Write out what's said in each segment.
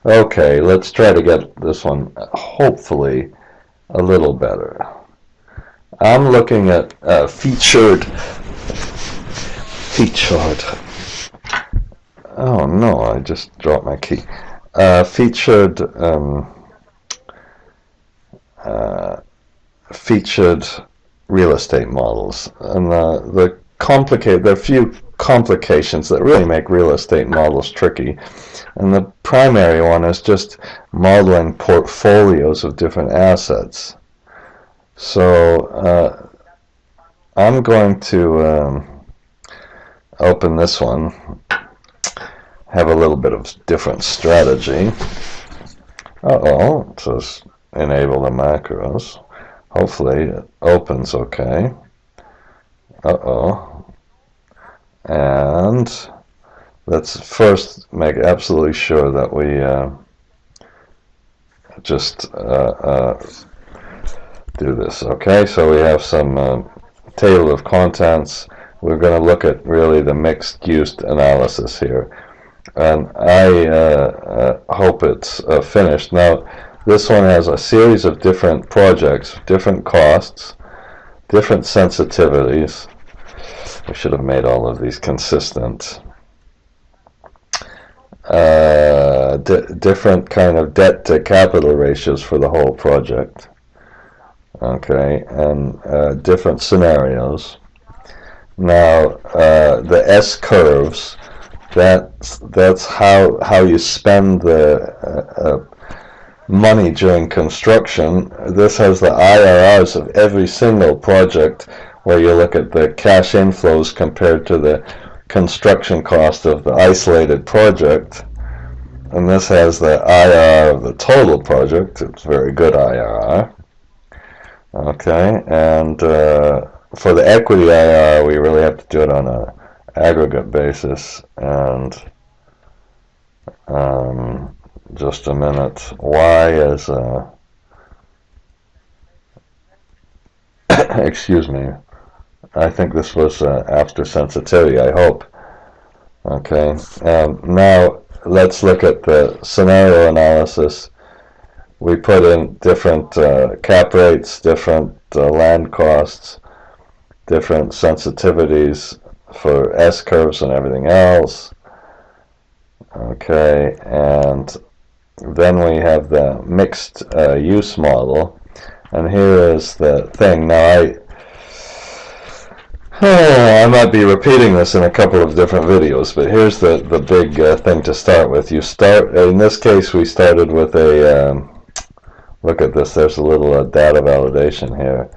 Okay, let's try to get this one hopefully a little better. I'm looking at featured. Oh no, I just dropped my key. Featured uh, featured real estate models, and there are a few complications that really make real estate models tricky. And the primary one is just modeling portfolios of different assets. So I'm going to open this one, have a little bit of different strategy. It says enable the macros. Hopefully it opens okay. And let's first make absolutely sure that we just do this. Okay, so we have some table of contents. We're going to look at really the mixed-use analysis here. And I hope it's finished. Now, this one has a series of different projects, different costs, different sensitivities. We should have made all of these consistent. Different kind of debt to capital ratios for the whole project. Okay, and different scenarios. Now, the S curves, that's how you spend the money during construction. This has the IRRs of every single project, where you look at the cash inflows compared to the construction cost of the isolated project. And this has the IRR of the total project. It's very good IRR. Okay, and for the equity IRR, we really have to do it on an aggregate basis. And just a minute. Y is excuse me. I think this was after sensitivity, I hope. Okay, now let's look at the scenario analysis. We put in different cap rates, different land costs, different sensitivities for S curves and everything else. Okay, and then we have the mixed use model, and here is the thing. Now I might be repeating this in a couple of different videos, but here's the big thing to start with. You start, in this case, we started with a, look at this, there's a little data validation here.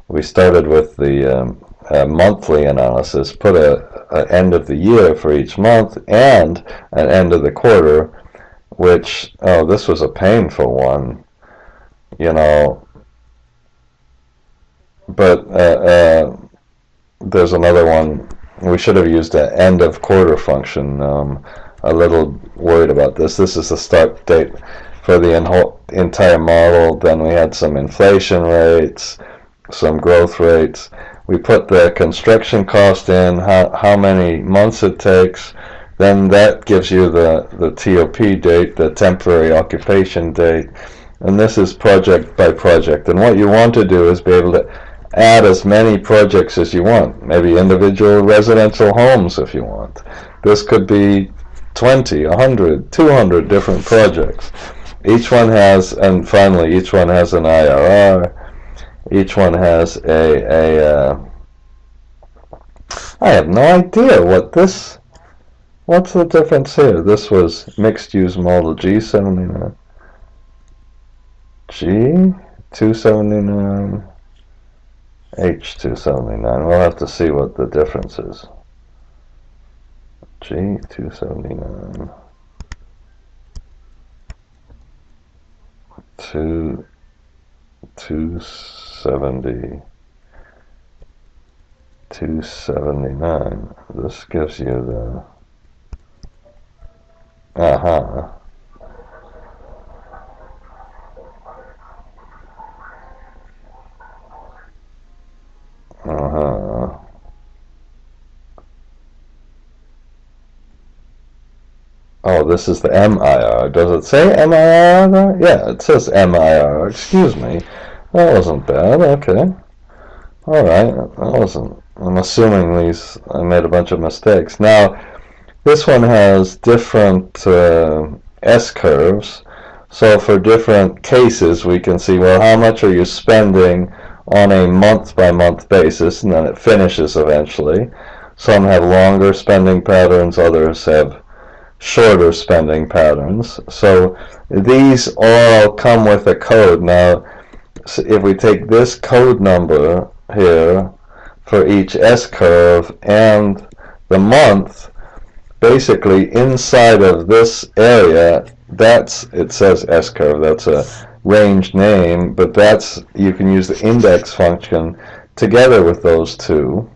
We started with the monthly analysis, put an end of the year for each month and an end of the quarter, which, this was a painful one, you know, but there's another one. We should have used an end of quarter function. A little worried about this. This is the start date for the entire model. Then we had some inflation rates, some growth rates. We put the construction cost in, how many months it takes. Then that gives you the TOP date, the temporary occupation date. And this is project by project. And what you want to do is be able to add as many projects as you want, maybe individual residential homes if you want. This could be 20, 100, 200 different projects. Each one has, and finally, each one has an IRR. Each one has I have no idea what's the difference here? This was mixed use model G79. G279. H279. We'll have to see what the difference is. G279. 270. 279. This gives you the Oh, this is the MIR. Does it say MIR there? Yeah, it says MIR. Excuse me. That wasn't bad. Okay. Alright, that wasn't... I'm assuming I made a bunch of mistakes. Now, this one has different S-curves. So for different cases, we can see, well, how much are you spending on a month-by-month basis, and then it finishes eventually. Some have longer spending patterns, others have shorter spending patterns. So these all come with a code. Now, if we take this code number here for each S-curve and the month, basically inside of this area, it says S-curve, that's a range name, but you can use the index function together with those two.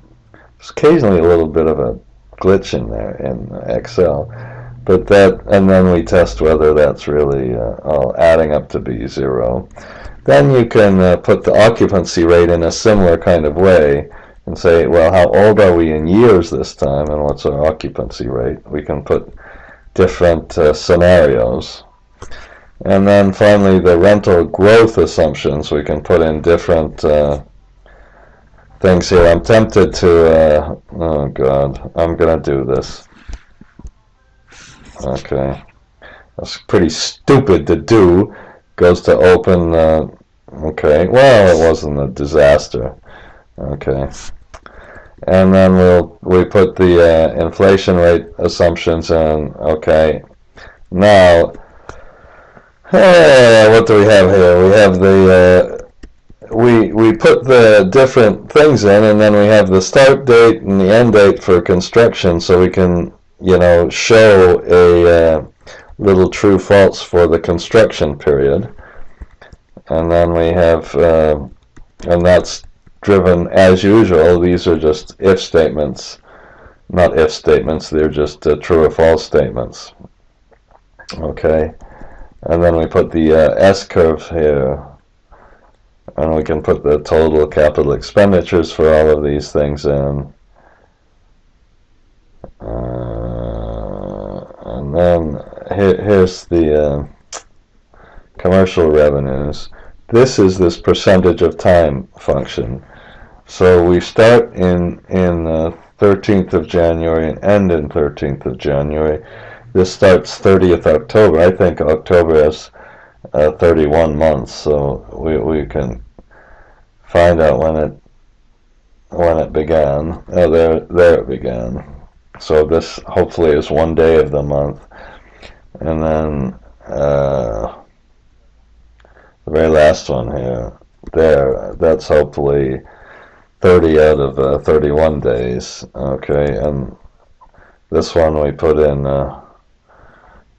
There's occasionally a little bit of a glitch in there in Excel, but and then we test whether that's really all adding up to be 0. Then you can put the occupancy rate in a similar kind of way and say, well, how old are we in years this time, and what's our occupancy rate? We can put different scenarios. And then finally, the rental growth assumptions. We can put in different things here. I'm tempted to, oh God, I'm going to do this. Okay. That's pretty stupid to do. Goes to open, okay, well, it wasn't a disaster. Okay. And then we put the inflation rate assumptions in. Okay. Now, what do we have here? We have the we put the different things in, and then we have the start date and the end date for construction, so we can, show a little true false for the construction period. And then we have, and that's driven as usual. These are just if statements, not if statements. They're just true or false statements. Okay. And then we put the S-curve here, and we can put the total capital expenditures for all of these things in. And then here's the commercial revenues. This is this percentage of time function. So we start in 13th of January and end in 13th of January. This starts 30th October. I think October has 31 months, so we can find out when it began. Oh, there it began. So this hopefully is one day of the month, and then the very last one here, that's hopefully 30 out of 31 days. Okay, and this one we put in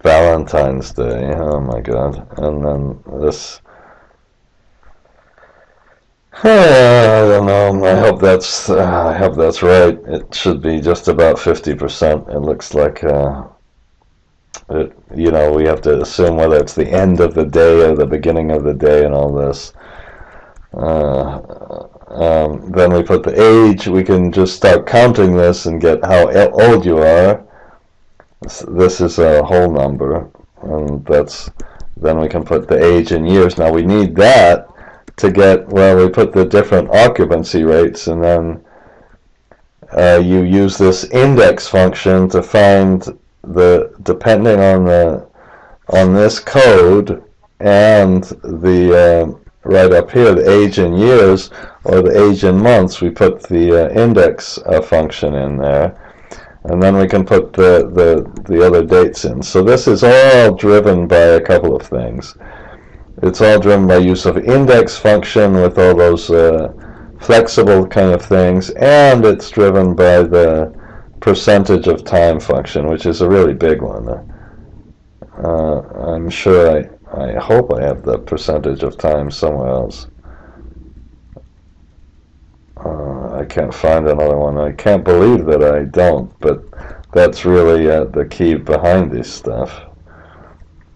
Valentine's Day. Oh my God! And then this, I don't know. I hope that's right. It should be just about 50%. It looks like we have to assume whether it's the end of the day or the beginning of the day and all this. Then we put the age. We can just start counting this and get how old you are. This is a whole number, and then we can put the age in years. Now we need that to get, well, we put the different occupancy rates, and then you use this index function to find depending on this code and the right up here, the age in years or the age in months, we put the index function in there, and then we can put the other dates in. So this is all driven by a couple of things. It's all driven by use of index function with all those flexible kind of things, and it's driven by the percentage of time function, which is a really big one. I'm sure I hope I have the percentage of time somewhere else. I can't find another one. I can't believe that I don't, but that's really the key behind this stuff.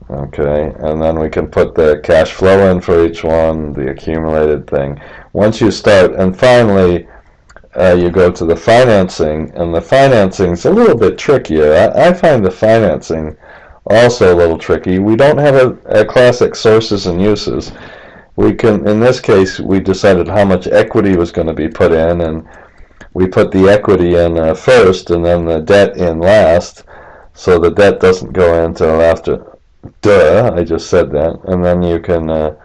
Okay, and then we can put the cash flow in for each one, the accumulated thing. Once you start, and finally you go to the financing, and the financing's a little bit trickier. I find the financing also a little tricky. We don't have a classic sources and uses. We can, in this case, we decided how much equity was going to be put in, and we put the equity in first and then the debt in last, so the debt doesn't go in until after. Duh, I just said that. And then you can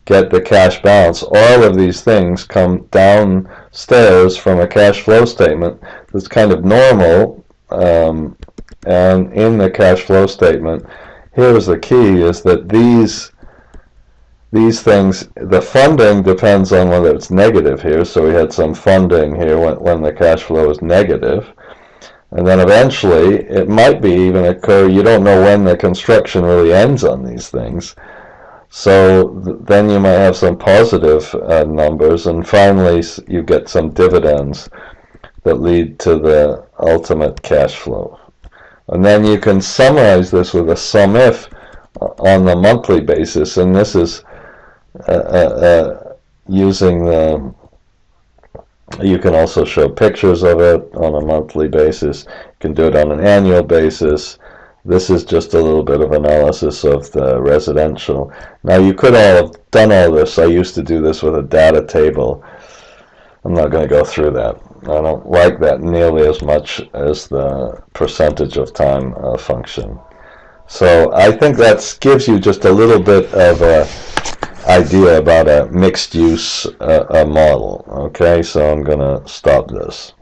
get the cash balance. All of these things come downstairs from a cash flow statement that's kind of normal, and in the cash flow statement, here's the key, is that these things, the funding depends on whether it's negative here, so we had some funding here when the cash flow is negative, and then eventually it might be even occur, you don't know when the construction really ends on these things, so then you might have some positive numbers, and finally you get some dividends that lead to the ultimate cash flow. And then you can summarize this with a sum if on the monthly basis, and this is using the, you can also show pictures of it on a monthly basis. You can do it on an annual basis. This is just a little bit of analysis of the residential. Now you could all have done all this. I used to do this with a data table. I'm not going to go through that. I don't like that nearly as much as the percentage of time function. So I think that gives you just a little bit of a idea about a mixed use model. Okay, so I'm going to stop this.